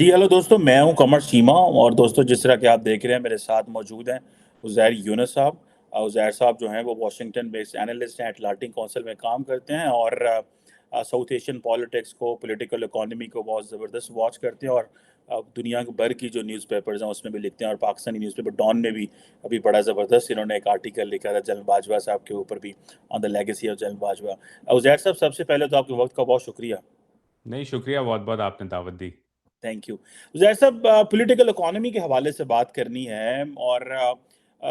جی hello दोस्तों, मैं हूं कमर चीमा और दोस्तों जिस तरह कि आप देख रहे हैं मेरे साथ मौजूद हैं उज़ैर यूनुस साहब। उज़ैर साहब जो हैं वो वाशिंगटन बेस्ड एनालिस्ट हैं, अटलांटिक काउंसिल में काम करते हैं और साउथ एशियन पॉलिटिक्स को, पॉलिटिकल इकोनॉमी को बहुत ज़बरदस्त वॉच करते हैं और दुनिया भर की जो न्यूज़पेपर्स हैं उसमें भी लिखते हैं और पाकिस्तानी न्यूज़पेपर डॉन में भी अभी बड़ा ज़बरदस्त इन्होंने एक आर्टिकल लिखा था जनरल बाजवा साहब के ऊपर भी, on the legacy of general Bajwa. Uzair साहब, सबसे पहले तो आपके वक्त का बहुत शुक्रिया। नहीं, शुक्रिया बहुत-बहुत आपने दावत दी। Thank you. ज़ाहिर साहब, पॉलिटिकल इकोनॉमी के हवाले से बात करनी है और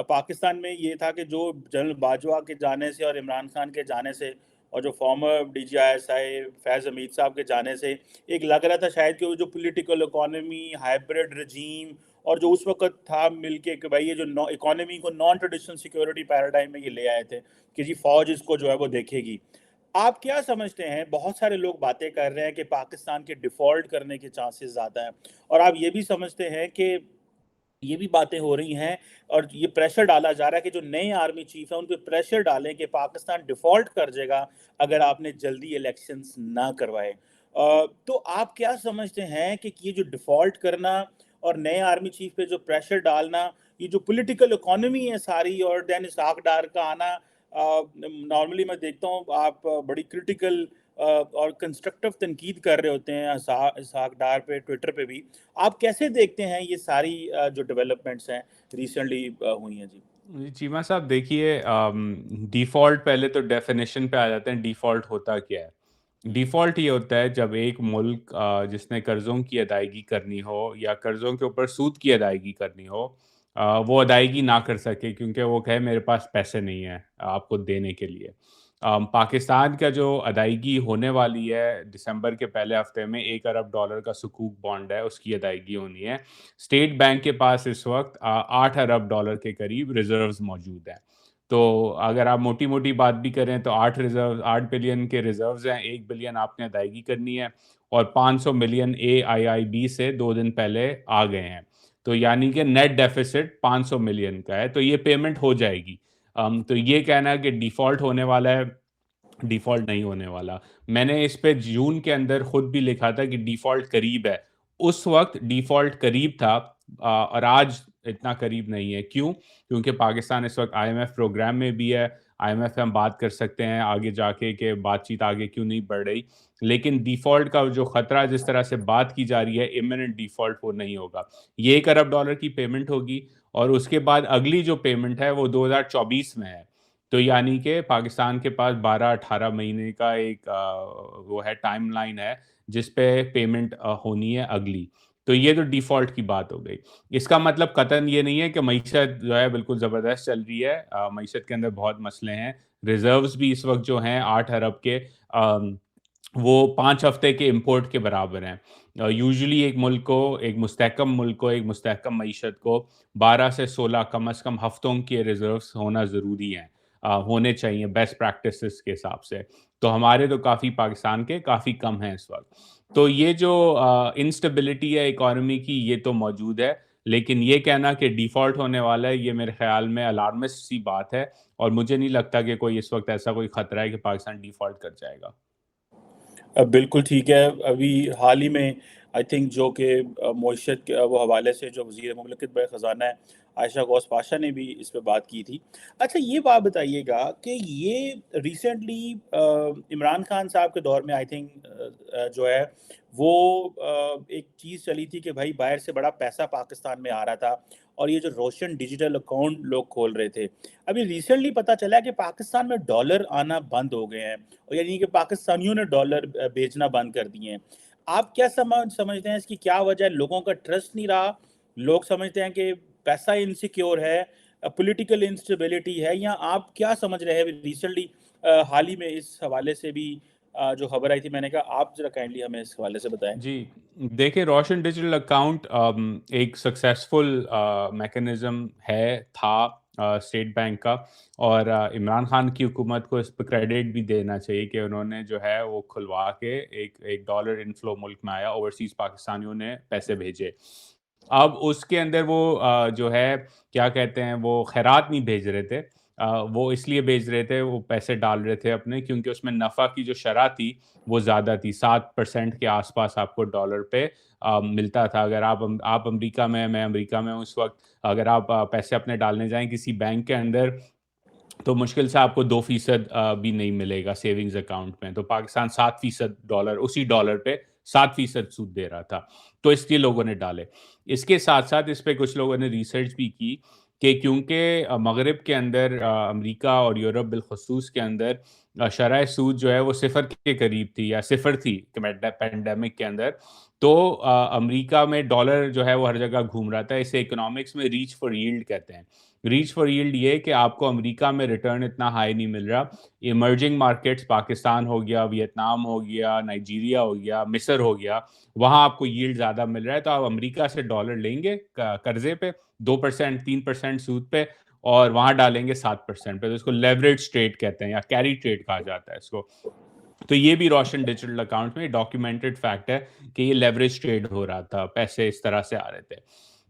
पाकिस्तान में ये था कि जो जनरल बाजवा के जाने से और इमरान खान के जाने से और जो फॉर्मर डीजीआईएसआई फैज़ हमीद साहब के जाने से एक लग रहा था शायद कि वो जो पॉलिटिकल इकोनॉमी, हाइब्रिड रजीम और जो उस वक़्त था मिलके कि भाई ये जो इकोनॉमी को नॉन ट्रेडिशनल सिक्योरिटी पैराडाइम में ये ले आए थे कि जी फ़ौज इसको जो है वो देखेगी। आप क्या समझते हैं? बहुत सारे लोग बातें कर रहे हैं कि पाकिस्तान के डिफ़ॉल्ट करने के चांसेस ज़्यादा हैं और आप ये भी समझते हैं कि ये भी बातें हो रही हैं और ये प्रेशर डाला जा रहा है कि जो नए आर्मी चीफ हैं उन पे प्रेशर डालें कि पाकिस्तान डिफ़ॉल्ट कर जाएगा अगर आपने जल्दी इलेक्शंस ना करवाए। तो आप क्या समझते हैं कि ये जो डिफ़ॉल्ट करना और नए आर्मी चीफ पे जो प्रेशर डालना, ये जो पॉलिटिकल इकोनॉमी है सारी और देन इसहाक डार का आना, नॉर्मली मैं देखता हूँ आप बड़ी क्रिटिकल और कंस्ट्रक्टिव तनकीद कर रहे होते हैं इसहाक डार पे, ट्विटर पे भी। आप कैसे देखते हैं ये सारी जो डेवलपमेंट्स हैं रिसेंटली हुई हैं जी? जी, चीमा साहब देखिए डिफ़ॉल्ट पहले तो डेफ़िनिशन पे आ जाते हैं डिफ़ॉल्ट होता क्या है? हुँ, डिफ़ॉल्ट ये होता है जब एक मुल्क जिसने कर्ज़ों की अदायगी करनी हो या कर्ज़ों के ऊपर सूद की अदायगी करनी हो वो अदायगी ना कर सके क्योंकि वो कहे मेरे पास पैसे नहीं हैं आपको देने के लिए। पाकिस्तान का जो अदायगी होने वाली है दिसंबर के पहले हफ़्ते में 1 अरब डॉलर का सुकूक बॉन्ड है, उसकी अदायगी होनी है। स्टेट बैंक के पास इस वक़्त 8 अरब डॉलर के करीब रिज़र्व्स मौजूद हैं। तो अगर आप मोटी-मोटी बात भी करें तो 8 बिलियन के रिज़र्व्स हैं, 1 बिलियन आपने अदायगी करनी है और 500 मिलियन एआईआईबी से 2 दिन पहले आ गए हैं। तो यानी कि नेट डेफ़िसिट 500 मिलियन का है, तो ये पेमेंट हो जाएगी। तो ये कहना कि डिफ़ॉल्ट होने वाला है, डिफ़ॉल्ट नहीं होने वाला। मैंने इस पे जून के अंदर खुद भी लिखा था कि डिफ़ॉल्ट करीब है। उस वक़्त डिफ़ॉल्ट करीब था और आज इतना करीब नहीं है। क्यों? क्योंकि पाकिस्तान इस वक़्त आईएमएफ प्रोग्राम में भी है। आईएमएफ से हम बात कर सकते हैं आगे जाके कि बातचीत आगे क्यों नहीं बढ़ रही। लेकिन डिफ़ॉल्ट का जो खतरा जिस तरह से बात की जा रही है, इमिनेंट डिफ़ॉल्ट वो नहीं होगा। ये 1 अरब डॉलर की पेमेंट होगी और उसके बाद अगली जो पेमेंट है वो 2024 में है। तो यानी कि पाकिस्तान के पास 12-18 महीने का एक वो है टाइमलाइन है जिस पे पेमेंट होनी है अगली। तो ये तो डिफ़ॉल्ट की बात हो गई। इसका मतलब कतई ये नहीं है कि मईशत जो है बिल्कुल ज़बरदस्त चल रही है। मईशत के अंदर बहुत मसले हैं। रिज़र्व्स भी इस वक़्त जो हैं 8 अरब के वो 5 हफ़्ते के इम्पोर्ट के बराबर हैं। यूजुअली एक मुस्तहकम मुल्क को, एक मुस्तहकम मईशत को 12 से 16 कम से कम हफ़्तों के रिज़र्व्स होना ज़रूरी हैं। होने चाहिए बेस्ट प्रैक्टिसेस के हिसाब से। तो हमारे तो काफ़ी पाकिस्तान के काफ़ी कम हैं इस वक़्त। तो ये जो इंस्टेबिलिटी है इकॉनमी की ये तो मौजूद है। लेकिन ये कहना कि डिफ़ॉल्ट होने वाला है ये मेरे ख़्याल में अलार्मिस्ट सी बात है और मुझे नहीं लगता कि कोई इस वक़्त ऐसा कोई ख़तरा है कि पाकिस्तान डिफ़ॉल्ट कर जाएगा। बिल्कुल ठीक है। अभी हाल ही में आई थिंक जो कि मईशत के वो हवाले से जो वज़ीर मुमलिकत बर ख़ज़ाना है, आयशा गौस पाशा ने भी इस पे बात की थी। अच्छा, ये बात बताइएगा कि ये रिसेंटली इमरान खान साहब के दौर में आई थिंक जो है वो एक चीज़ चली थी कि भाई बाहर से बड़ा पैसा पाकिस्तान में आ रहा था और ये जो रोशन डिजिटल अकाउंट लोग खोल रहे थे। अभी रिसेंटली पता चला है कि पाकिस्तान में डॉलर आना बंद हो गए हैं। और यानी कि पाकिस्तानियों ने डॉलर बेचना बंद कर दिए हैं। आप क्या समझते हैं इसकी क्या वजह है? लोगों का ट्रस्ट नहीं रहा, लोग समझते हैं कि पैसा इनसिक्योर है, पॉलिटिकल इंस्टेबिलिटी है, या आप क्या समझ रहे हैं? रिसेंटली हाल ही में इस हवाले से भी जो खबर आई थी, मैंने कहा आप ज़रा काइंडली हमें इस हवाले से बताएँ। जी, देखिए रोशन डिजिटल अकाउंट एक सक्सेसफुल मैकेनिज़्म था स्टेट बैंक का और इमरान खान की हुकूमत को इस पे क्रेडिट भी देना चाहिए कि उन्होंने जो है वो खुलवा के एक डॉलर इनफ्लो मुल्क में आया, ओवरसीज़ पाकिस्तानियों ने पैसे भेजे। अब उसके अंदर वो जो है क्या कहते हैं वो खैरात नहीं भेज रहे थे। وہ اس لیے بیچ رہے تھے، وہ پیسے ڈال رہے تھے اپنے، کیونکہ اس میں نفع کی جو شرح تھی وہ زیادہ تھی، 7% کے آس پاس آپ کو ڈالر پہ ملتا تھا. اگر آپ امریکہ میں، میں امریکہ میں ہوں اس وقت، اگر آپ پیسے اپنے ڈالنے جائیں کسی بینک کے اندر، تو مشکل سے آپ کو 2% بھی نہیں ملے گا سیونگز اکاؤنٹ میں. تو پاکستان 7% ڈالر، اسی ڈالر پہ 7% سود دے رہا تھا. تو اس لیے لوگوں نے ڈالے. اس کے ساتھ ساتھ اس پہ کچھ لوگوں نے ریسرچ بھی کی کہ کیونکہ مغرب کے اندر، امریکہ اور یورپ بالخصوص کے اندر، شرح سود جو ہے وہ صفر کے قریب تھی یا صفر تھی پینڈیمک کے اندر. تو امریکہ میں ڈالر جو ہے وہ ہر جگہ گھوم رہا تھا. اسے اکنامکس میں ریچ فار ییلڈ کہتے ہیں. ریچ فار ییلڈ یہ کہ آپ کو امریکہ میں ریٹرن اتنا ہائی نہیں مل رہا. ایمرجنگ مارکیٹس پاکستان ہو گیا، ویتنام ہو گیا، نائجیریا ہو گیا، مصر ہو گیا، وہاں آپ کو ییلڈ زیادہ مل رہا ہے. تو آپ امریکہ سے ڈالر لیں گے قرضے پہ 2%، 3% سود پہ، اور وہاں ڈالیں گے 7% پہ. تو اس کو لیوریج ٹریڈ کہتے ہیں یا کیری ٹریڈ کہا جاتا ہے اس کو. تو یہ بھی روشن ڈیجیٹل اکاؤنٹ میں ڈاکیومنٹڈ فیکٹ ہے کہ یہ لیوریج ٹریڈ ہو رہا تھا، پیسے اس طرح سے آ رہے تھے.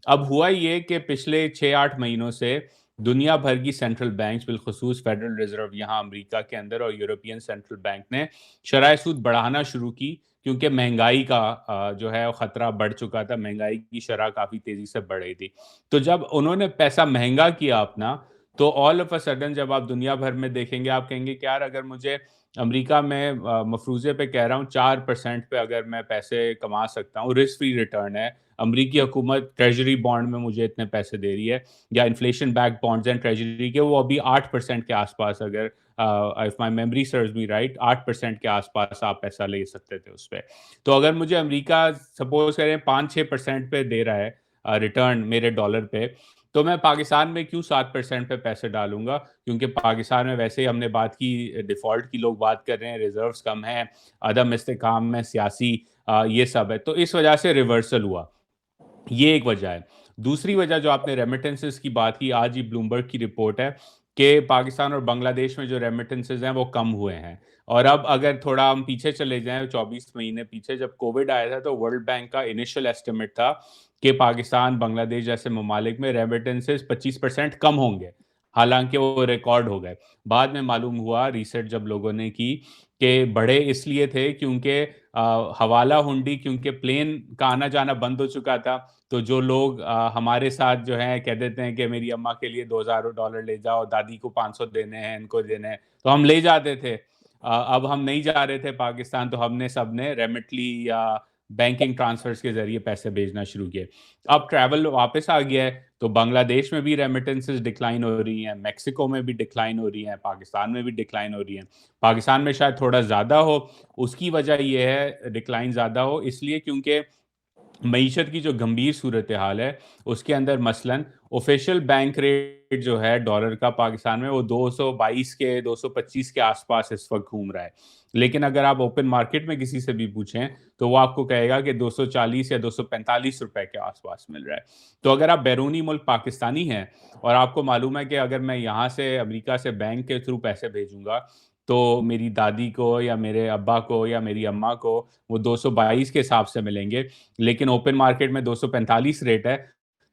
اب ہوا یہ کہ پچھلے 6-8 مہینوں سے دنیا بھر کی سینٹرل بینکس، بالخصوص فیڈرل ریزرو یہاں امریکہ کے اندر اور یورپین سینٹرل بینک نے شرح سود بڑھانا شروع کی، کیونکہ مہنگائی کا جو ہے خطرہ بڑھ چکا تھا. مہنگائی کی شرح کافی تیزی سے بڑھ رہی تھی. تو جب انہوں نے پیسہ مہنگا کیا اپنا، تو آل آف اے سڈن جب آپ دنیا بھر میں دیکھیں گے، آپ کہیں گے کہ یار اگر مجھے امریکہ میں مفروضے پہ کہہ رہا ہوں 4% پہ اگر میں پیسے کما سکتا ہوں، رسک فری ریٹرن ہے، امریکی حکومت ٹریجری بانڈ میں مجھے اتنے پیسے دے رہی ہے، یا inflation back bonds and treasury کے وہ ابھی 8% کے آس پاس، اگر if my memory serves me right 8% کے آس پاس آپ پیسہ لے سکتے تھے اس پہ. تو اگر مجھے امریکہ سپوز کریں 5-6% پہ دے رہا ہے ریٹرن میرے ڈالر پہ، تو میں پاکستان میں کیوں 7% پہ پیسے ڈالوں گا؟ کیونکہ پاکستان میں ویسے ہی ہم نے بات کی، ڈیفالٹ کی لوگ بات کر رہے ہیں، ریزروز کم ہیں، عدم استحکام میں سیاسی یہ سب ہے. تو اس وجہ سے ریورسل ہوا. یہ ایک وجہ ہے. دوسری وجہ جو آپ نے ریمیٹنسز کی بات کی، آج ہی بلومبرگ کی رپورٹ ہے کہ پاکستان اور بنگلہ دیش میں جو ریمیٹنسز ہیں وہ کم ہوئے ہیں. اور اب اگر تھوڑا ہم پیچھے چلے جائیں 24 مہینے پیچھے، جب کووڈ آیا تھا تو ورلڈ بینک کا انیشل ایسٹیمیٹ تھا کہ پاکستان، بنگلہ دیش جیسے ممالک میں ریمیٹنسز 25% کم ہوں گے، حالانکہ وہ ریکارڈ ہو گئے. بعد میں معلوم ہوا، ریسرچ جب لوگوں نے کی، کہ بڑھے اس لیے تھے کیونکہ حوالہ ہنڈی، کیونکہ پلین کا آنا جانا بند ہو چکا تھا. تو جو لوگ ہمارے ساتھ جو ہیں کہہ دیتے ہیں کہ میری اماں کے لیے $2000 لے جاؤ، دادی کو 500 دینے ہیں، ان کو دینے ہیں، تو ہم لے جاتے تھے. اب ہم نہیں جا رہے تھے پاکستان، تو ہم نے سب نے ریمٹلی یا بینکنگ ٹرانسفرز کے ذریعے پیسے بھیجنا شروع کیے. اب ٹریول واپس آ گیا ہے، تو بنگلہ دیش میں بھی ریمیٹنسز ڈکلائن ہو رہی ہیں، میکسیکو میں بھی ڈکلائن ہو رہی ہیں، پاکستان میں بھی ڈکلائن ہو رہی ہیں. پاکستان میں شاید تھوڑا زیادہ ہو. اس کی وجہ یہ ہے ڈکلائن زیادہ ہو اس لیے کیونکہ معیشت کی جو گمبھیر صورتحال ہے اس کے اندر مثلاً آفیشیل بینک ریٹ جو ہے ڈالر کا پاکستان میں، وہ 222 کے 225 کے آس پاس اس وقت گھوم رہا ہے. لیکن اگر آپ اوپن مارکیٹ میں کسی سے بھی پوچھیں تو وہ آپ کو کہے گا کہ 240 یا 245 روپے کے آس پاس مل رہا ہے. تو اگر آپ بیرونی ملک پاکستانی ہیں اور آپ کو معلوم ہے کہ اگر میں یہاں سے امریکہ سے بینک کے تھرو پیسے بھیجوں گا تو میری دادی کو یا میرے ابا کو یا میری اماں کو وہ 222 کے حساب سے ملیں گے، لیکن اوپن مارکیٹ میں 245 ریٹ ہے،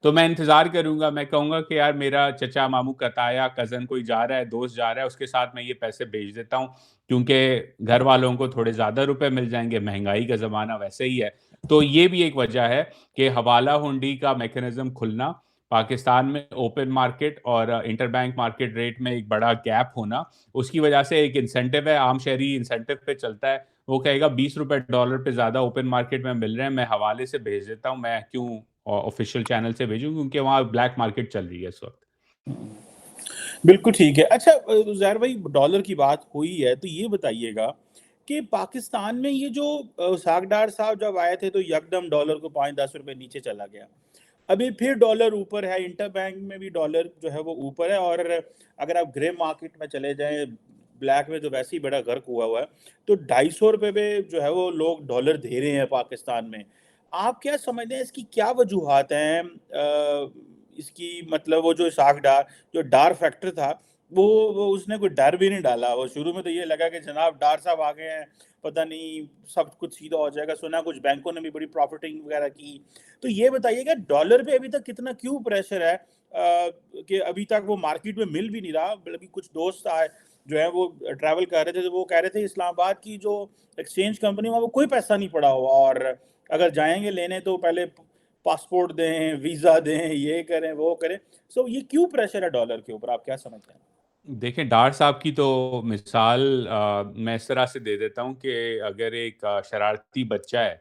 تو میں انتظار کروں گا. میں کہوں گا کہ یار میرا چچا، ماموں، کتایا، کزن کوئی جا رہا ہے، دوست جا رہا ہے، اس کے ساتھ میں یہ پیسے بھیج دیتا ہوں، کیونکہ گھر والوں کو تھوڑے زیادہ روپے مل جائیں گے، مہنگائی کا زمانہ ویسے ہی ہے. تو یہ بھی ایک وجہ ہے کہ حوالہ ہنڈی کا میکانزم کھلنا، پاکستان میں اوپن مارکیٹ اور انٹر بینک مارکیٹ ریٹ میں ایک بڑا گیپ ہونا، اس کی وجہ سے ایک انسینٹیو ہے. عام شہری انسینٹیو پہ چلتا ہے، وہ کہے گا 20 روپے ڈالر پہ زیادہ اوپن مارکیٹ میں مل رہے ہیں، میں حوالے سے بھیج دیتا ہوں، میں کیوں آفیشیل چینل سے بھیجوں، کیونکہ وہاں بلیک مارکیٹ چل رہی ہے اس وقت. بالکل ٹھیک ہے. اچھا زہر بھائی، ڈالر کی بات ہوئی ہے تو یہ بتائیے گا کہ پاکستان میں یہ جو ساگڈار صاحب جب آئے تھے تو یکدم ڈالر کو 5-10 روپے نیچے چلا گیا. ابھی پھر ڈالر اوپر ہے، انٹر بینک میں بھی ڈالر جو ہے وہ اوپر ہے، اور اگر آپ گرے مارکیٹ میں چلے جائیں، بلیک میں تو ویسے ہی بڑا غرق ہوا ہے، تو 250 روپے پہ جو ہے وہ لوگ ڈالر دے رہے ہیں پاکستان میں. آپ کیا سمجھتے ہیں اس کی کیا وجوہات ہیں؟ اس کی مطلب وہ جو جو ڈار فیکٹر تھا، وہ اس نے کوئی ڈر بھی نہیں ڈالا. وہ شروع میں تو یہ لگا کہ جناب ڈار صاحب آ گئے ہیں، پتہ نہیں سب کچھ سیدھا ہو جائے گا. سنا کچھ بینکوں نے بھی بڑی پروفٹنگ وغیرہ کی. تو یہ بتائیے گا ڈالر پہ ابھی تک کتنا کیوں پریشر ہے، کہ ابھی تک وہ مارکیٹ میں مل بھی نہیں رہا. ابھی کچھ دوست آئے جو ہیں وہ ٹریول کر رہے تھے, تو وہ کہہ رہے تھے اسلام آباد کی جو ایکسچینج کمپنی وہاں وہ کوئی پیسہ نہیں پڑا ہوا, اور اگر جائیں گے لینے تو پہلے پاسپورٹ دیں, ویزا دیں, یہ کریں وہ کریں. سو یہ کیوں پریشر ہے ڈالر کے اوپر, آپ کیا سمجھتے ہیں؟ دیکھیں ڈار صاحب کی تو مثال میں اس طرح سے دے دیتا ہوں کہ اگر ایک شرارتی بچہ ہے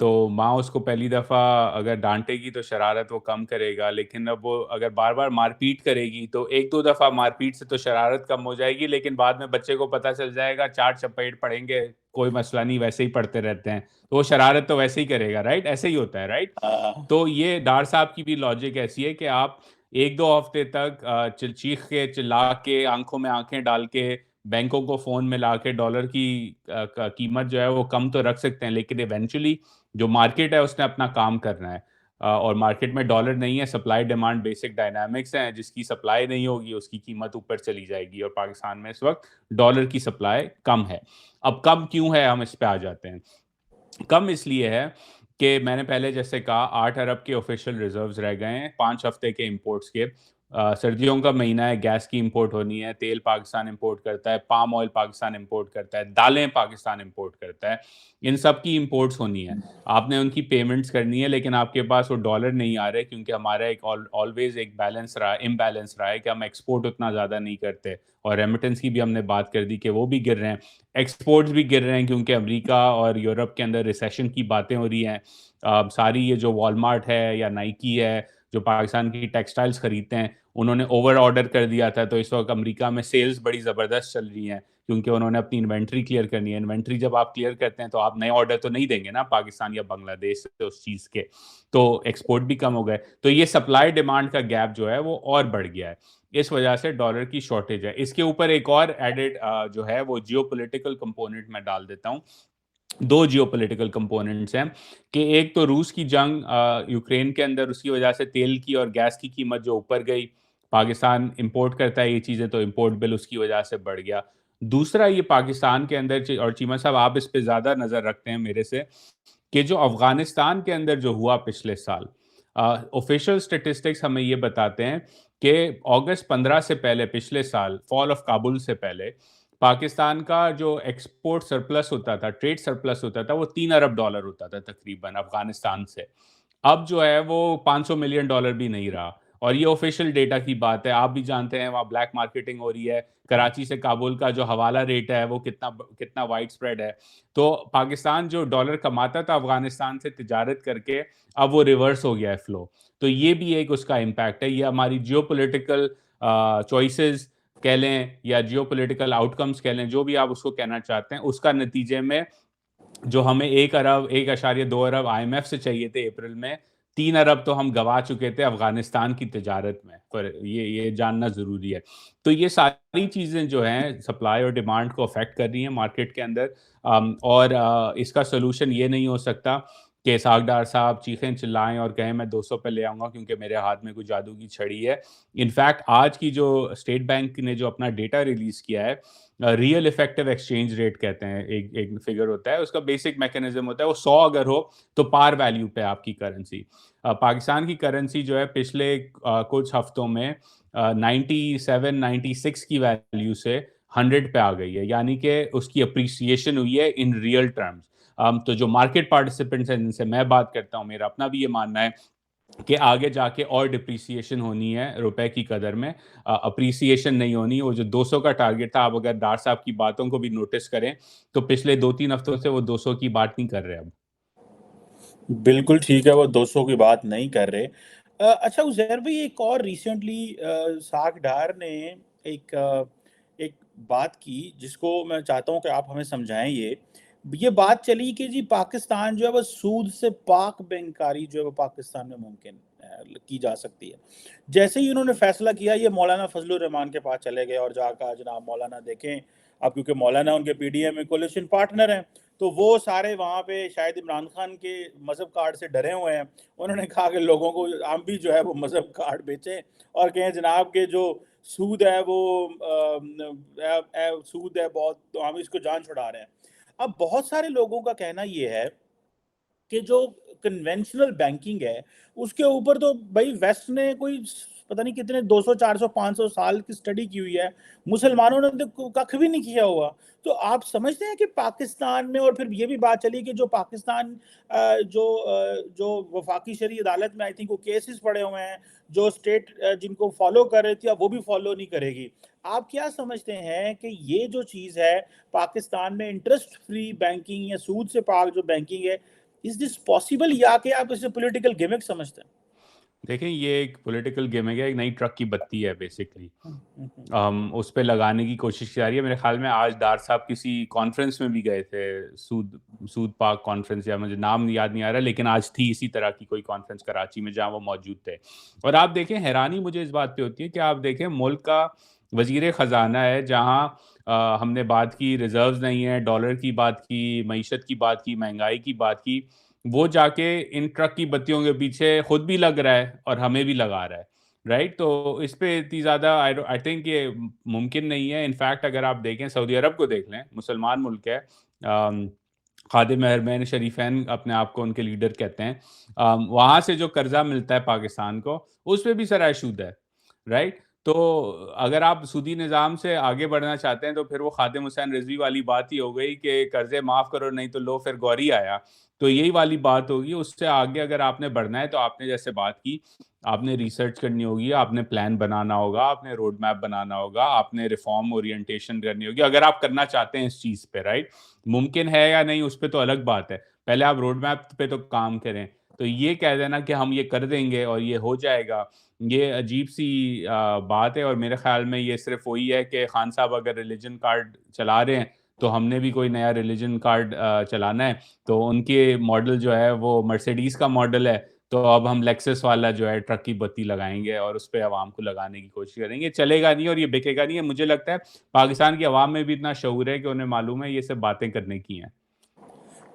تو ماں اس کو پہلی دفعہ اگر ڈانٹے گی تو شرارت وہ کم کرے گا, لیکن اب وہ اگر بار بار مار پیٹ کرے گی تو ایک دو دفعہ مار پیٹ سے تو شرارت کم ہو جائے گی, لیکن بعد میں بچے کو پتہ چل جائے گا چار چپیٹ پڑیں گے کوئی مسئلہ نہیں, ویسے ہی پڑھتے رہتے ہیں, تو وہ شرارت تو ویسے ہی کرے گا, رائٹ, ایسے ہی ہوتا ہے, رائٹ. تو یہ ڈار صاحب کی بھی لاجک ایسی ہے کہ آپ ایک دو ہفتے تک چیخ کے چلا کے آنکھوں میں آنکھیں ڈال کے بینکوں کو فون میں لا کے ڈالر کی قیمت جو ہے وہ کم تو رکھ سکتے ہیں, لیکن ایونچولی جو مارکیٹ ہے اس نے اپنا کام کرنا ہے, اور مارکیٹ میں ڈالر نہیں ہے, سپلائی ڈیمانڈ بیسک ڈائنامکس ہیں, جس کی سپلائی نہیں ہوگی اس کی قیمت اوپر چلی جائے گی, اور پاکستان میں اس وقت ڈالر کی سپلائی کم ہے. اب کم کیوں ہے, ہم اس پہ آ جاتے ہیں. کم اس لیے ہے کہ میں نے پہلے جیسے کہا 8 ارب کے آفیشیل ریزروز رہ گئے ہیں 5 ہفتے کے امپورٹس کے. سردیوں کا مہینہ ہے, گیس کی امپورٹ ہونی ہے, تیل پاکستان امپورٹ کرتا ہے, پام آئل پاکستان امپورٹ کرتا ہے, دالیں پاکستان امپورٹ کرتا ہے, ان سب کی امپورٹس ہونی ہے. آپ نے ان کی پیمنٹس کرنی ہے, لیکن آپ کے پاس وہ ڈالر نہیں آ رہے کیونکہ ہمارا ایک آلویز ایک امبیلنس رہا ہے کہ ہم ایکسپورٹ اتنا زیادہ نہیں کرتے, اور ریمیٹنس کی بھی ہم نے بات کر دی کہ وہ بھی گر رہے ہیں, ایکسپورٹس بھی گر رہے ہیں کیونکہ امریکہ اور یورپ کے اندر ریسیشن کی باتیں ہو رہی ہیں. ساری یہ جو والمارٹ ہے یا نائکی ہے جو پاکستان کی ٹیکسٹائلز خریدتے ہیں, انہوں نے اوور آرڈر کر دیا تھا, تو اس وقت امریکہ میں سیلز بڑی زبردست چل رہی ہیں کیونکہ انہوں نے اپنی انوینٹری کلیئر کرنی ہے. انوینٹری جب آپ کلیئر کرتے ہیں تو آپ نئے آرڈر تو نہیں دیں گے نا پاکستان یا بنگلہ دیش سے اس چیز کے, تو ایکسپورٹ بھی کم ہو گئے. تو یہ سپلائی ڈیمانڈ کا گیپ جو ہے وہ اور بڑھ گیا ہے, اس وجہ سے ڈالر کی شارٹیج ہے. اس کے اوپر ایک اور ایڈڈ جو ہے وہ جیو پولیٹیکل کمپوننٹ میں ڈال دیتا ہوں. 2 جیو پولیٹیکل کمپوننٹس ہیں کہ ایک تو روس کی جنگ یوکرین کے اندر, اس کی وجہ سے تیل کی اور گیس کی قیمت جو اوپر گئی, پاکستان امپورٹ کرتا ہے یہ چیزیں تو امپورٹ بل اس کی وجہ سے بڑھ گیا. دوسرا یہ پاکستان کے اندر, اور چیمہ صاحب آپ اس پہ زیادہ نظر رکھتے ہیں میرے سے, کہ جو افغانستان کے اندر جو ہوا پچھلے سال, آفیشیل اسٹیٹسٹکس ہمیں یہ بتاتے ہیں کہ اگست 15 سے پہلے پچھلے سال فال آف کابل سے پہلے پاکستان کا جو ایکسپورٹ سرپلس ہوتا تھا, ٹریڈ سرپلس ہوتا تھا, وہ $3 ارب ہوتا تھا تقریباً افغانستان سے. اب جو ہے وہ $500 ملین بھی نہیں رہا, اور یہ آفیشیل ڈیٹا کی بات ہے. آپ بھی جانتے ہیں وہاں بلیک مارکیٹنگ ہو رہی ہے, کراچی سے کابل کا جو حوالہ ریٹ ہے وہ کتنا وائڈ سپریڈ ہے. تو پاکستان جو ڈالر کماتا تھا افغانستان سے تجارت کر کے, اب وہ ریورس ہو گیا ہے فلو. تو یہ بھی ایک اس کا امپیکٹ ہے. یہ ہماری جیو پولیٹیکل چوائسز کہہ لیں یا جیو پولیٹیکل آؤٹ کمز کہہ لیں, جو بھی آپ اس کو کہنا چاہتے ہیں, اس کا نتیجے میں جو ہمیں 1.2 ارب آئی ایم ایف سے چاہیے تھے اپریل میں, 3 ارب تو ہم گوا چکے تھے افغانستان کی تجارت میں. پر یہ جاننا ضروری ہے. تو یہ ساری چیزیں جو ہیں سپلائی اور ڈیمانڈ کو افیکٹ کر رہی ہیں مارکیٹ کے اندر, اور اس کا سولوشن یہ نہیں ہو سکتا کہ اسحاق ڈار صاحب چیخیں چلائیں اور کہیں میں 200 پہ لے آؤں گا کیونکہ میرے ہاتھ میں کوئی جادو کی چھڑی ہے. انفیکٹ آج کی جو اسٹیٹ بینک نے جو اپنا ڈیٹا ریلیز کیا ہے, ریئل افیکٹو ایکسچینج ریٹ کہتے ہیں, ایک فگر ہوتا ہے, اس کا بیسک میکینزم ہوتا ہے, وہ 100 اگر ہو تو پار ویلیو پہ آپ کی کرنسی. پاکستان کی کرنسی جو ہے پچھلے کچھ ہفتوں میں 97-96 کی ویلیو سے 100 پہ آ گئی ہے, یعنی کہ اس کی اپریسیشن ہوئی ہے ان ریئل ٹرمز. تو جو مارکیٹ پارٹیسپینٹس ہیں جن سے میں بات کرتا ہوں, میرا اپنا بھی یہ ماننا ہے کہ آگے جا کے اور ڈپریسیشن ہونی ہے روپے کی قدر میں, اپریسیشن نہیں ہونی. وہ جو 200 کا ٹارگٹ تھا, آپ اگر ڈار صاحب کی باتوں کو بھی نوٹس کریں تو پچھلے 2-3 ہفتوں سے وہ 200 کی بات نہیں کر رہے. اب بالکل ٹھیک ہے, وہ 200 کی بات نہیں کر رہے. اچھا عزیر بھائی, ایک اور ریسنٹلی اسحاق ڈار نے ایک بات کی جس کو میں چاہتا ہوں کہ آپ ہمیں سمجھائیں. یہ بات چلی کہ جی پاکستان جو ہے وہ سود سے پاک بینکاری جو ہے وہ پاکستان میں ممکن کی جا سکتی ہے. جیسے ہی انہوں نے فیصلہ کیا, یہ مولانا فضل الرحمان کے پاس چلے گئے اور جا کہا جناب مولانا دیکھیں, اب کیونکہ مولانا ان کے پی ڈی ایم میں کولیشن پارٹنر ہیں, تو وہ سارے وہاں پہ شاید عمران خان کے مذہب کارڈ سے ڈرے ہوئے ہیں. انہوں نے کہا کہ لوگوں کو ہم بھی جو ہے وہ مذہب کارڈ بیچیں اور کہیں جناب کہ جو سود ہے وہ سود ہے بہت, تو ہم اس کو جان چھڑا رہے ہیں. اب بہت سارے لوگوں کا کہنا یہ ہے کہ جو کنونشنل بینکنگ ہے اس کے اوپر تو بھائی ویسٹ نے کوئی पता नहीं कितने 200 400 500 साल की स्टडी की हुई है, मुसलमानों ने तो कख भी नहीं किया हुआ। तो आप समझते हैं कि पाकिस्तान में, और फिर ये भी बात चली कि जो पाकिस्तान जो वफाकी शरई अदालत में आई थिंक वो केसेस पड़े हुए हैं, जो स्टेट जिनको फॉलो कर रही थी अब वो भी फॉलो नहीं करेगी। आप क्या समझते हैं कि ये जो चीज़ है पाकिस्तान में इंटरेस्ट फ्री बैंकिंग या सूद से पाक जो बैंकिंग है, इज दिस पॉसिबल, या कि आप इसे पॉलिटिकल गिमिक समझते हैं? देखें, ये एक पॉलिटिकल गिमिक है, एक नई ट्रक की बत्ती है बेसिकली। हम्म। उस पे लगाने की कोशिश की जा रही है। मेरे ख्याल में आज डार साहब किसी कॉन्फ्रेंस में भी गए थे, सूद पाक कॉन्फ्रेंस, या मुझे नाम याद नहीं आ रहा, लेकिन आज थी इसी तरह की कोई कॉन्फ्रेंस कराची में जहाँ वो मौजूद थे। और आप देखें, हैरानी मुझे इस बात पे होती है कि आप देखें मुल्क का वजीर ख़जाना है, जहाँ हमने बात की रिजर्व्स नहीं है, डॉलर की बात की, मईशत की बात की, महंगाई की बात की, वो जाके इन ट्रक की बत्तियों के पीछे खुद भी लग रहा है और हमें भी लगा रहा है। राइट? तो इस पे इतनी ज़्यादा आई थिंक ये मुमकिन नहीं है। इनफैक्ट अगर आप देखें, सऊदी अरब को देख लें, मुसलमान मुल्क है, खादिम हरमैन शरीफैन अपने आप को उनके लीडर कहते हैं। वहाँ से जो कर्जा मिलता है पाकिस्तान को, उस पे भी सराय सूद है। राइट? तो अगर आप सूदी निज़ाम से आगे बढ़ना चाहते हैं, तो फिर वो खादिम हुसैन रिजवी वाली बात ही हो गई कि कर्जे माफ़ करो, नहीं तो लो फिर गौरी आया। तो यही वाली बात होगी। उससे आगे अगर आपने बढ़ना है, तो आपने जैसे बात की, आपने रिसर्च करनी होगी, आपने प्लान बनाना होगा, आपने रोड मैप बनाना होगा, आपने रिफॉर्म ओरिएंटेशन करनी होगी, अगर आप करना चाहते हैं इस चीज़ पे। राइट? मुमकिन है या नहीं, उस पे तो अलग बात है। पहले आप रोड मैप पे तो काम करें। तो ये कह देना कि हम ये कर देंगे और ये हो जाएगा, ये अजीब-सी बात है। और मेरे ख़्याल में ये सिर्फ़ वही है कि खान साहब अगर रिलिजन कार्ड चला रहे हैं, तो हमने भी कोई नया रिलिजन कार्ड चलाना है। तो उनके मॉडल जो है वो मर्सिडीज़ का मॉडल है, तो अब हम लेक्सस वाला जो है ट्रक की बत्ती लगाएँगे और उस पे अवाम को लगाने की कोशिश करेंगे। चलेगा नहीं और ये बिकेगा नहीं है। मुझे लगता है पाकिस्तान की अवाम में भी इतना शऊर है कि उन्हें मालूम है ये सब बातें करने की हैं।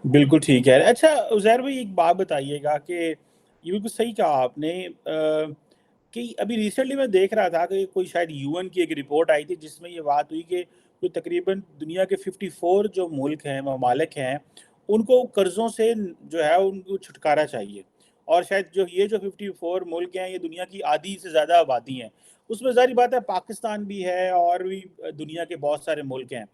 बिल्कुल ठीक है। अच्छा उज़ैर भाई, एक बात बताइएगा कि ये बिल्कुल सही कहा आपने, कि अभी रिसेंटली मैं देख रहा था कि कोई शायद यूएन की एक रिपोर्ट आई थी जिसमें ये बात हुई कि कोई तकरीबन दुनिया के 54 जो मुल्क हैं, ममालिक हैं, उनको कर्ज़ों से जो है उनको छुटकारा चाहिए। और शायद जो 54 मुल्क हैं, ये दुनिया की आधी से ज़्यादा आबादी हैं। उसमें ज़ाहिर बात है पाकिस्तान भी है और भी दुनिया के बहुत सारे मुल्क हैं।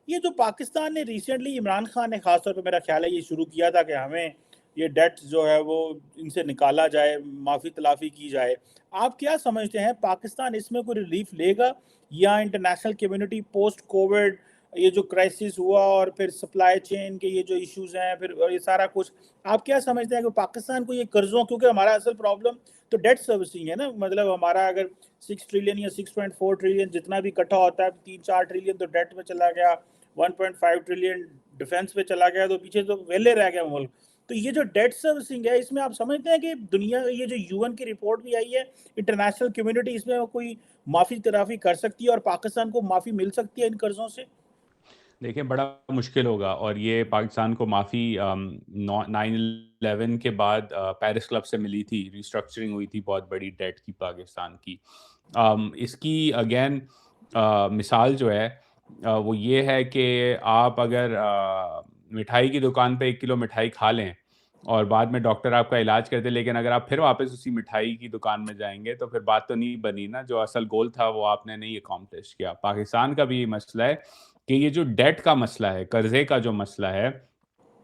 ये जो पाकिस्तान ने रिसेंटली, इमरान खान ने खास तौर पे मेरा ख्याल है ये शुरू किया था कि हमें ये डेट जो है वो इनसे निकाला जाए, माफ़ी तलाफ़ी की जाए। आप क्या समझते हैं, पाकिस्तान इसमें कोई रिलीफ लेगा, या इंटरनेशनल कम्युनिटी पोस्ट कोविड ये जो क्राइसिस हुआ और फिर सप्लाई चेन के ये जो इश्यूज़ हैं, फिर और ये सारा कुछ, आप क्या समझते हैं कि पाकिस्तान को ये कर्ज़ों, क्योंकि हमारा असल प्रॉब्लम तो डेट सर्विसिंग है ना, मतलब हमारा अगर 6 ट्रिलियन या 6.4 ट्रिलियन जितना भी इकट्ठा होता है, 3-4 ट्रिलियन तो डेट में चला गया, 1.5 ट्रिलियन डिफेंस पे चला गया, तो पीछे तो वेले रह गया मुल्क। तो ये जो डेट सर्विसिंग है, इसमें आप समझते हैं कि दुनिया, ये जो यूएन की रिपोर्ट भी आई है, इंटरनेशनल कम्युनिटी इसमें कोई माफ़ी तलाफ़ी कर सकती है और पाकिस्तान को माफ़ी मिल सकती है इन कर्ज़ों से? देखिए, बड़ा मुश्किल होगा। और ये पाकिस्तान को माफ़ी 9/11 के बाद पेरिस क्लब से मिली थी, रिस्ट्रक्चरिंग हुई थी बहुत बड़ी डेट की पाकिस्तान की। इसकी अगेन मिसाल जो है वो ये है कि आप अगर मिठाई की दुकान पे 1 किलो मिठाई खा लें और बाद में डॉक्टर आपका इलाज कर दे, लेकिन अगर आप फिर वापस उसी मिठाई की दुकान में जाएँगे, तो फिर बात तो नहीं बनी ना, जो असल गोल था वो आपने नहीं अकॉम्प्लिश किया। पाकिस्तान का भी ये मसला है कि ये जो डेट का मसला है, कर्ज़े का जो मसला है,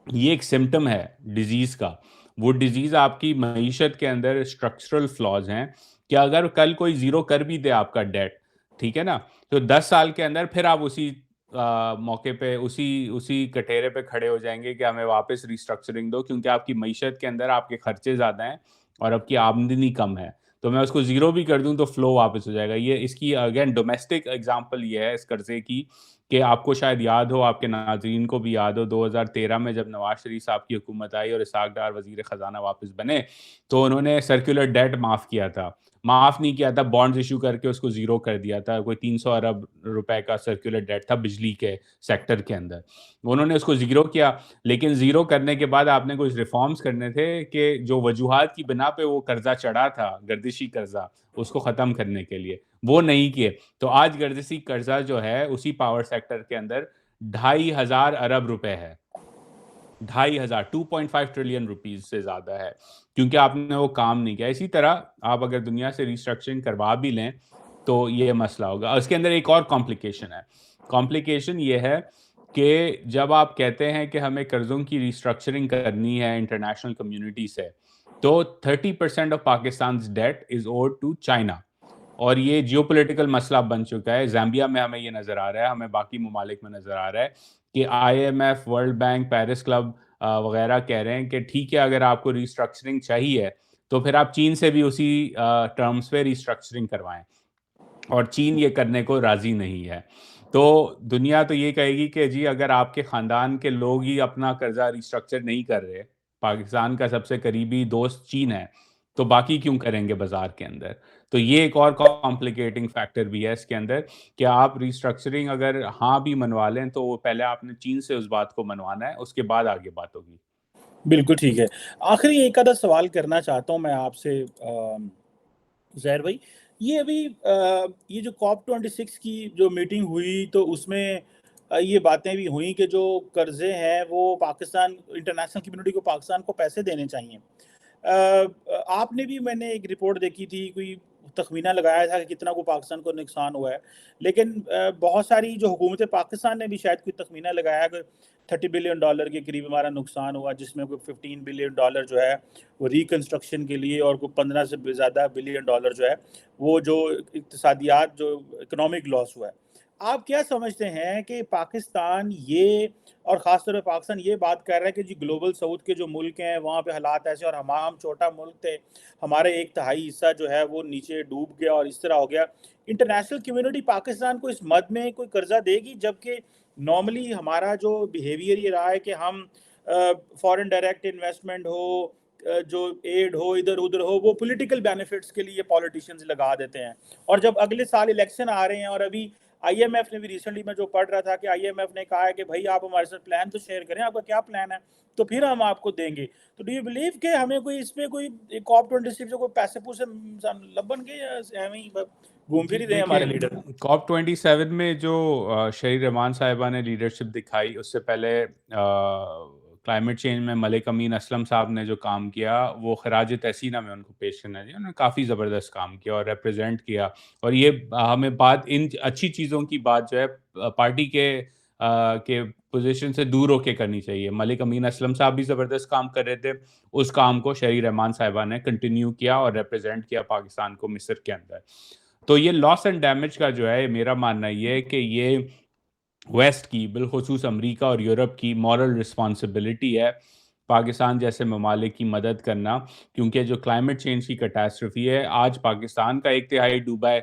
ये एक सिम्पटम है डिज़ीज़ का। वो डिज़ीज़ आपकी मईशत के अंदर स्ट्रक्चरल फ्लॉज़ हैं, कि अगर कल कोई ज़ीरो कर भी दे आपका डेट, ठीक है ना? तो 10 साल के अंदर फिर आप उसी मौके पे, उसी उसी कटघरे पे खड़े हो जाएँगे कि हमें वापस रिस्ट्रक्चरिंग दो, क्योंकि आपकी मईशत के अंदर आपके खर्चे ज़्यादा हैं और आपकी आमदनी कम है। तो मैं उसको ज़ीरो भी कर दूँ तो फ्लो वापस हो जाएगा। ये इसकी अगेन डोमेस्टिक एग्ज़ाम्पल ये है इस कर्ज़े की, कि आपको शायद याद हो, आपके नाज़रीन को भी याद हो, 2013 में जब नवाज़ शरीफ साहब की हुकूमत आई और इसहाक डार वज़ीर ख़ज़ाना वापस बने, तो उन्होंने सर्कुलर डेट माफ़ किया था। माफ़ नहीं किया था, बॉन्ड्स इश्यू करके उसको ज़ीरो कर दिया था। कोई 300 अरब रुपए का सर्कुलर डेट था बिजली के सेक्टर के अंदर। उन्होंने उसको ज़ीरो किया, लेकिन ज़ीरो करने के बाद आपने कुछ रिफ़ॉर्म्स करने थे कि जो वजूहात की बिना पे वो कर्ज़ा चढ़ा था, गर्दिशी कर्ज़ा, उसको ख़त्म करने के लिए, वो नहीं किए। तो आज गर्दिशी कर्ज़ा जो है उसी पावर सेक्टर के अंदर 2500 अरब रुपए है। 2,500 2.5 ट्रिलियन रुपीस से ज़्यादा है, क्योंकि आपने वो काम नहीं किया। इसी तरह आप अगर दुनिया से रिस्ट्रक्चरिंग करवा भी लें, तो ये मसला होगा। उसके अंदर एक और कॉम्प्लिकेशन है। कॉम्प्लिकेशन ये है कि जब आप कहते हैं कि हमें कर्ज़ों की रिस्ट्रक्चरिंग करनी है इंटरनेशनल कम्युनिटी से, तो 30% of Pakistan's debt is owed to China, और ये जियोपॉलिटिकल मसला बन चुका है। ज़ाम्बिया में हमें ये नज़र आ रहा है, हमें बाकी ममालिक में नज़र आ रहा है कि IMF, world bank, Paris club वगैरह कह रहे हैं कि ठीक है, अगर आपको रिस्ट्रक्चरिंग चाहिए, तो फिर आप चीन से भी उसी टर्म्स पे रिस्ट्रक्चरिंग करवाएँ, और चीन ये करने को राज़ी नहीं है। तो दुनिया तो ये कहेगी कि जी, अगर आपके ख़ानदान के लोग ही अपना कर्ज़ा रिस्ट्रक्चर नहीं कर रहे, पाकिस्तान का सबसे करीबी दोस्त चीन है, तो बाकी क्यों करेंगे बाज़ार के अंदर? तो ये एक और कॉम्प्लिकेटिंग फैक्टर भी है इसके अंदर कि आप रिस्ट्रक्चरिंग अगर हाँ भी मनवा लें, तो वो पहले आपने चीन से उस बात को मनवाना है, उसके बाद आगे बात होगी। बिल्कुल ठीक है। आखिरी एक आधा सवाल करना चाहता हूँ मैं आपसे ज़हर भाई, ये अभी ये जो कॉप 26 की जो मीटिंग हुई, तो उसमें ये बातें भी हुई कि जो कर्ज़े हैं वो पाकिस्तान, इंटरनेशनल कम्युनिटी को पाकिस्तान को पैसे देने चाहिए। आपने भी, मैंने एक रिपोर्ट देखी थी, कोई तखमीना लगाया था कि कितना को पाकिस्तान को नुकसान हुआ है, लेकिन बहुत सारी जो हुकूमत पाकिस्तान ने भी शायद कोई तखमीना लगाया कि $30 बिलियन के करीब हमारा नुकसान हुआ, जिसमें कोई $15 बिलियन जो है वो रिकन्स्ट्रक्शन के लिए, और कोई 15 से भी ज़्यादा बिलियन डॉलर जो है वो जो इक़्तिसादियात, जो इकोनॉमिक लॉस हुआ है। आप क्या समझते हैं कि पाकिस्तान ये, और ख़ास तौर पे पाकिस्तान ये बात कर रहा है कि जी ग्लोबल साउथ के जो मुल्क हैं वहाँ पे हालात ऐसे, और हम छोटा मुल्क थे, हमारे 1/3 हिस्सा जो है वो नीचे डूब गया और इस तरह हो गया। इंटरनेशनल कम्युनिटी पाकिस्तान को इस मद में कोई कर्जा देगी, जबकि नॉर्मली हमारा जो बिहेवियर ये रहा है कि हम फॉरेन डायरेक्ट इन्वेस्टमेंट हो, जो एड हो, इधर-उधर हो, वो पॉलिटिकल बेनिफिट्स के लिए पॉलिटिशियंस लगा देते हैं। और जब अगले साल इलेक्शन आ रहे हैं, और अभी आईएमएफ ने भी रिसेंटली, मैं जो पढ़ रहा था कि आईएमएफ ने कहा है कि भाई आप हमारे साथ प्लान तो शेयर करें, आपका क्या प्लान है, तो फिर हम आपको देंगे। तो डू यू बिलीव कि हमें कोई इसमें कोई कॉप 26 से कोई पैसे पूसे लबन के, या एवं ही घूम फिर जी, ही रहे हैं हमारे देखिए, लीडर? कॉप 27 में जो शहीद रहमान साहिबा ने लीडरशिप दिखाई, उससे पहले क्लाइमेट चेंज में मलिक अमीन असलम साहब ने जो काम किया, वो खराज तहसीन हमें उनको पेश करना चाहिए। उन्होंने काफ़ी ज़बरदस्त काम किया और रिप्रेजेंट किया, और ये हमें बात, इन अच्छी चीज़ों की बात जो है पार्टी के पोजीशन से दूर होके करनी चाहिए। मलिक अमीन असलम साहब भी ज़बरदस्त काम कर रहे थे, उस काम को शहीद रहमान साहिबा ने कंटिन्यू किया और रिप्रेजेंट किया पाकिस्तान को मिस्र के अंदर। तो ये लॉस एंड डैमेज का जो है, मेरा मानना ये है कि ये वेस्ट की, बिलखुसूस अमेरिका और यूरोप की मॉरल रिस्पॉन्सिबिलिटी है पाकिस्तान जैसे ममालिक की मदद करना, क्योंकि जो क्लाइमेट चेंज की कैटास्ट्रफी है, आज पाकिस्तान का 1/3 डूबा है,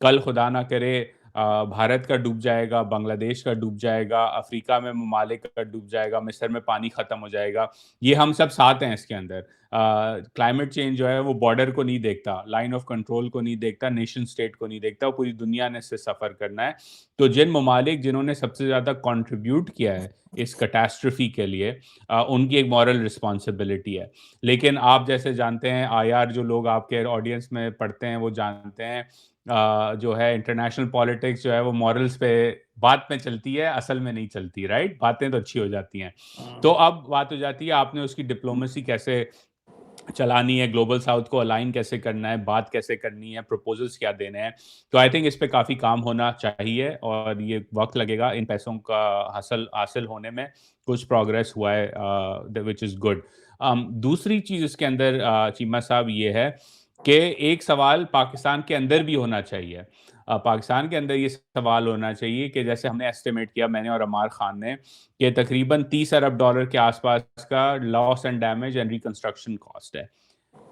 कल खुदा ना करे भारत का डूब जाएगा, बांग्लादेश का डूब जाएगा, अफ्रीका में ममालिक का डूब जाएगा, मिस्र में पानी ख़त्म हो जाएगा। ये हम सब साथ हैं इसके अंदर। क्लाइमेट चेंज जो है वो बॉर्डर को नहीं देखता, लाइन ऑफ कंट्रोल को नहीं देखता, नेशन स्टेट को नहीं देखता, वो पूरी दुनिया ने इससे सफ़र करना है। तो जिन ममालिक जिन्होंने सबसे ज़्यादा कंट्रीब्यूट किया है इस कैटास्ट्रफी के लिए, उनकी एक मॉरल रिस्पॉन्सिबिलिटी है। लेकिन आप जैसे जानते हैं, आईआर जो लोग आपके ऑडियंस में पढ़ते हैं, वो जानते हैं जो है इंटरनेशनल पॉलिटिक्स जो है वो मॉरल्स पे बात में चलती है, असल में नहीं चलती, राइट? बातें तो अच्छी हो जाती हैं। तो अब बात हो जाती है, आपने उसकी डिप्लोमेसी कैसे चलानी है, ग्लोबल साउथ को अलाइन कैसे करना है, बात कैसे करनी है, प्रपोजल्स क्या देने हैं। तो आई थिंक इस पे काफ़ी काम होना चाहिए, और ये वक्त लगेगा इन पैसों का हासिल हासिल होने में। कुछ प्रोग्रेस हुआ है, विच इज़ गुड। दूसरी चीज़ इसके अंदर चीमा साहब ये है कि एक सवाल पाकिस्तान के अंदर भी होना चाहिए। पाकिस्तान के अंदर ये सवाल होना चाहिए कि जैसे हमने एस्टिमेट किया, मैंने और अमार खान ने, कि तकरीबन $30 अरब के आसपास का loss and damage and reconstruction cost है।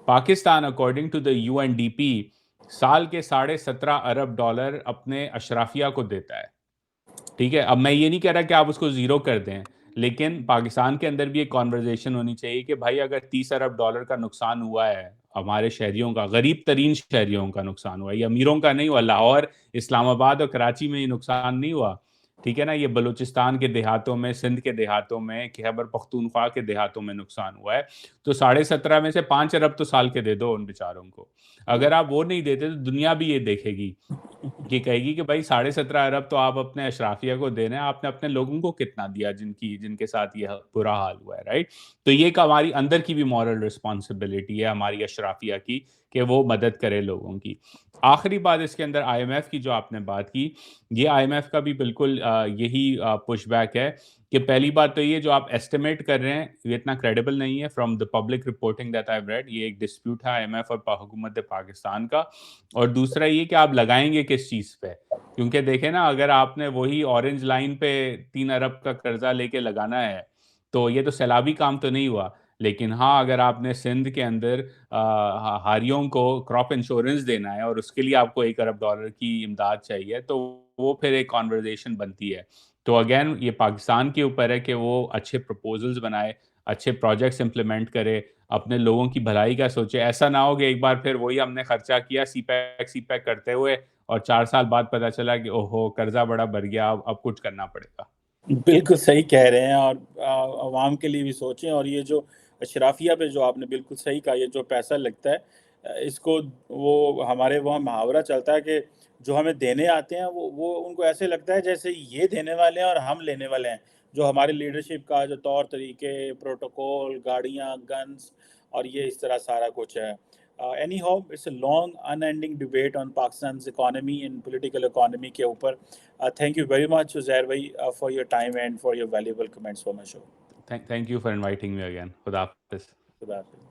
Pakistan according to the UNDP साल के $17 अरब अपने अशराफिया को देता है। ठीक है, अब मैं ये नहीं कह रहा कि आप उसको ज़ीरो कर दें, लेकिन पाकिस्तान के अंदर भी एक कॉन्वर्सेशन होनी चाहिए कि भाई, अगर $30 अरब का नुकसान हुआ है, हमारे शहरियों का, गरीब तरीन शहरियों का नुकसान हुआ है, ये अमीरों का नहीं हुआ, लाहौर, इस्लामाबाद और कराची में ये नुकसान नहीं हुआ, ٹھیک ہے نا؟ یہ بلوچستان کے دیہاتوں میں، سندھ کے دیہاتوں میں، خیبر پختونخوا کے دیہاتوں میں نقصان ہوا ہے، تو 17.5 میں سے 5 ارب تو سال کے دے دو ان بیچاروں کو۔ اگر آپ وہ نہیں دیتے تو دنیا بھی یہ دیکھے گی کہ کہے گی کہ بھائی 17.5 ارب تو آپ اپنے اشرافیہ کو دینا ہے، آپ نے اپنے لوگوں کو کتنا دیا جن کے ساتھ یہ برا حال ہوا ہے، رائٹ؟ تو یہ ایک ہماری اندر کی بھی مورل رسپانسبلٹی ہے ہماری اشرافیہ کی کہ وہ مدد کرے لوگوں کی۔ آخری بات اس کے اندر آئی ایم ایف کی جو آپ نے بات کی، یہ آئی ایم ایف کا بھی بالکل یہی پش بیک ہے کہ پہلی بات تو یہ جو آپ ایسٹیمیٹ کر رہے ہیں یہ اتنا کریڈیبل نہیں ہے from the public reporting that I read, یہ ایک ڈسپیوٹ ہے آئی ایم ایف اور حکومت پاکستان کا۔ اور دوسرا یہ کہ آپ لگائیں گے کس چیز پہ، کیونکہ دیکھیں نا اگر آپ نے وہی اورنج لائن پہ 3 ارب کا قرضہ لے کے لگانا ہے تو یہ تو سیلابی کام تو نہیں ہوا، لیکن ہاں اگر آپ نے سندھ کے اندر ہاریوں کو کراپ انشورنس دینا ہے اور اس کے لیے آپ کو 1 ارب ڈالر کی امداد چاہیے تو وہ پھر ایک کانورزیشن بنتی ہے۔ تو اگین یہ پاکستان کے اوپر ہے کہ وہ اچھے پروپوزلز بنائے، اچھے پروجیکٹس امپلیمنٹ کرے، اپنے لوگوں کی بھلائی کا سوچے۔ ایسا نہ ہو کہ ایک بار پھر وہی ہم نے خرچہ کیا سی پیک کرتے ہوئے اور 4 سال بعد پتہ چلا کہ اوہو قرضہ بڑا بڑھ گیا، اب کچھ کرنا پڑے گا۔ بالکل صحیح کہہ رہے ہیں، اور عوام کے لیے بھی سوچیں، اور یہ جو اشرافیہ پہ جو آپ نے بالکل صحیح کہا، یہ جو پیسہ لگتا ہے اس کو، وہ ہمارے وہاں محاورہ چلتا ہے کہ جو ہمیں دینے آتے ہیں وہ ان کو ایسے لگتا ہے جیسے یہ دینے والے ہیں اور ہم لینے والے ہیں، جو ہماری لیڈرشپ کا جو طور طریقے، پروٹوکول، گاڑیاں، گنز، اور یہ اس طرح سارا کچھ ہے۔ Anyhow, it's a long, unending debate on Pakistan's economy and political economy کے اوپر۔ Thank you very much, Uzair bhai, for your time and for your valuable comments for my show. Thank you for inviting me again. خدا حافظ۔ خدا حافظ۔